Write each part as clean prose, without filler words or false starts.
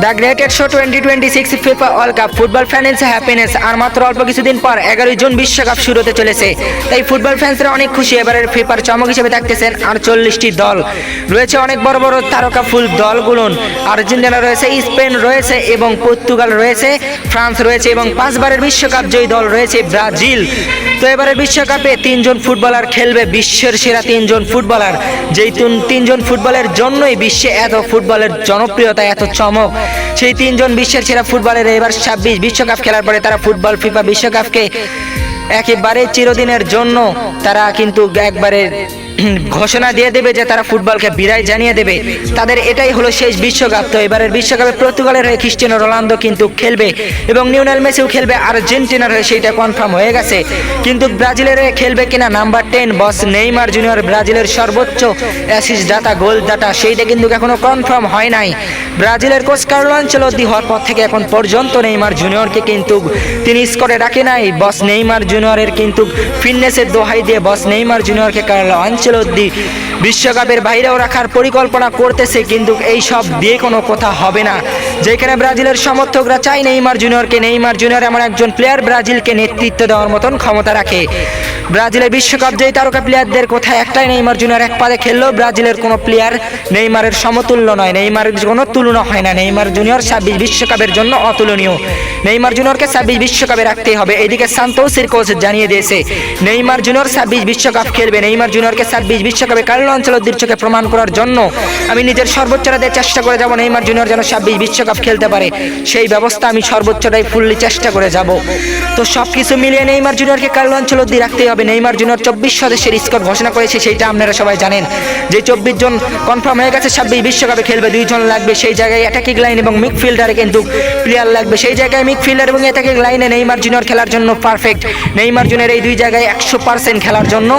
The greatest show 2026 FIFA World Cup football fans happiness. আর মাত্র অল্প কিছুদিন পর 11 জুন বিশ্বকাপ শুরু হতে চলেছে। তাই ফুটবল ফ্যান্সরা অনেক খুশি। এবারের ফিফার চমক হিসেবে থাকতেছেন 48টি দল রয়েছে, অনেক বড় বড় তারকা ফুল দলগুলো। আর্জেন্টিনা রয়েছে, স্পেন রয়েছে এবং পর্তুগাল রয়েছে, ফ্রান্স রয়েছে এবং 5 বারের বিশ্বকাপ জয়ী দল রয়েছে ব্রাজিল। তো এবারে বিশ্বকাপে 3 জন ফুটবলার খেলবে, বিশ্বের সেরা 3 জন ফুটবলার। যেই 3 জন ফুটবলের জন্যই বিশ্বে এত ফুটবলের জনপ্রিয়তা, এত চমক। সেই 3 জন বিশ্বের সেরা ফুটবলের এবার 26 বিশ্বকাপ খেলার পরে তারা ফুটবল ফিফা বিশ্বকাপকে একেবারে চিরদিনের জন্য তারা কিন্তু একবারে ঘোষণা দিয়ে দেবে যে তারা ফুটবলকে বিদায় জানিয়ে দেবে। তাদের এটাই হলো শেষ বিশ্বকাপ। তো এবারের বিশ্বকাপে পর্তুগালের হয়ে ক্রিস্টিয়ানো রোনালদো কিন্তু খেলবে এবং লিওনেল মেসিও খেলবে আর্জেন্টিনার হয়ে, সেইটা কনফার্ম হয়ে গেছে। কিন্তু ব্রাজিলের হয়ে খেলবে কিনা নাম্বার 10 বস নেইমার জুনিয়র, ব্রাজিলের সর্বোচ্চ অ্যাসিস্ট দাতা, গোল দাতা, সেইটা কিন্তু এখনো কনফার্ম হয় নাই। ব্রাজিলের কোচ কার্লো আনচেলত্তি হওয়ার পর থেকে এখন পর্যন্ত নেইমার জুনিয়রকে কিন্তু তিনি স্কোরে রাখে নাই। বস নেইমার জুনিয়রের কিন্তু ফিটনেসের দোহাই দিয়ে বস নেইমার জুনিয়রকে কার্লো আনচেলত্তি বিশ্বকাপের বাইরেও রাখার পরিকল্পনা করতেছে। কিন্তু এই সব দিয়ে কোনো কথা হবে না। যেখানে ব্রাজিলের সমর্থকরা চায় নেইমার জুনিয়রকে, নেইমার জুনিয়র এমন একজন প্লেয়ার ব্রাজিলকে নেতৃত্ব দেওয়ার মতন ক্ষমতা রাখে। ব্রাজিলের বিশ্বকাপ জয়ী তারকা প্লেয়ারদের কথা একটাই, নেইমার জুনিয়র এক পাদে খেললেও ব্রাজিলের কোনো প্লেয়ার নেইমারের সমতুল্য নয়, নেইমারের কোনো তুলনা হয় না। নেইমার জুনিয়র 26 বিশ্বকাপের জন্য অতুলনীয়। নেইমার জুনিয়রকে 26 বিশ্বকাপে রাখতেই হবে। এদিকে সান্তোসের কোচ জানিয়ে দিয়েছে নেইমার জুনিয়র 26 বিশ্বকাপ খেলবে। নেইমার জুনিয়রকে 26 বিশ্বকাপে কার্লো আনচেলত্তির চোখে প্রমাণ করার জন্য আমি নিজের সর্বোচ্চটা দিয়ে চেষ্টা করে যাব নেইমার জুনিয়র যেন 26 বিশ্বকাপ খেলতে পারে। সেই ব্যবস্থা আমি সর্বোচ্চটাই ফুললি চেষ্টা করে যাব। তো সব কিছু মিলিয়ে নেইমার জুনিয়রকে কার্লো আনচেলত্তি রাখতেই হবে। নেইমার জুনিয়র 24 সদস্যের স্কোয়াড ঘোষণা করেছে, সেইটা আপনারা সবাই জানেন। যে 24 জন কনফার্ম হয়ে গেছে 26 বিশ্বকাপে খেলবে। 2 জন লাগবে, সেই জায়গায় অ্যাটাকিং লাইন এবং মিডফিল্ডারে কিন্তু প্লেয়ার লাগবে। সেই জায়গায় মিডফিল্ডার এবং অ্যাটাকিং লাইনে নেইমার জুনিয়র খেলার জন্য পারফেক্ট। নেইমার জুনিয়র এই 2 জায়গায় 100% খেলার জন্য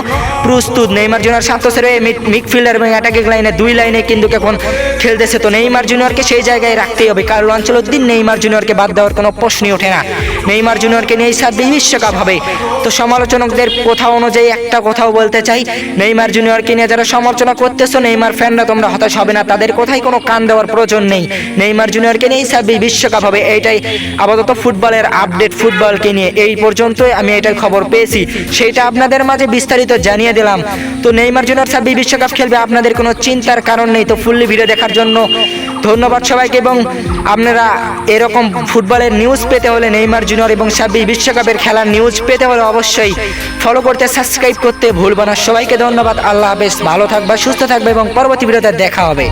প্রস্তুত। নেইমার জুনিয়র সান্তোসের মিডফিল্ডার এবং অ্যাটাকিং লাইনে 2 লাইনে কিন্তু এখন খেলতেছে। তো নেইমার জুনিয়রকে সেই জায়গায় রাখতেই হবে। কার্লো আনচেলত্তি নেইমার জুনিয়রকে বাদ দেওয়ার কোনো প্রশ্নই ওঠে না। নেইমার জুনিয়রকে নিয়ে 26 বিশ্বকাপ হবে। তো সমালোচকদের কথা অনুযায়ী একটা কথাও বলতে চাই, নেইমার জুনিয়রকে নিয়ে যারা সমালোচনা করতেছো, নেইমার ফ্যানরা তোমরা হতাশ হবে না, তাদের কথাই কোনো কান দেওয়ার প্রয়োজন নেই। নেইমার জুনিয়রকে নিয়ে 26 বিশ্বকাপ হবে। এইটাই আপাতত ফুটবলের আপডেট। ফুটবলকে নিয়ে এই পর্যন্তই আমি এটার খবর পেয়েছি, সেইটা আপনাদের মাঝে বিস্তারিত জানিয়ে দিলাম। তো নেইমার জুনিয়র 26 বিশ্বকাপ খেলবে, আপনাদের কোনো চিন্তার কারণ নেই। তো ফুললি ভিডিও দেখার জন্য ধন্যবাদ সবাইকে। এবং আপনারা এরকম ফুটবলের নিউজ পেতে হলে, নেইমার জুনিয়র এবং 26 বিশ্বকাপের খেলার নিউজ পেতে হলে অবশ্যই ফলো করতে, সাবস্ক্রাইব করতে ভুলবেন না। সবাইকে ধন্যবাদ। আল্লাহ হাফেজ। ভালো থাকবা, সুস্থ থাকবে এবং পরবর্তী ভিডিওতে দেখা হবে।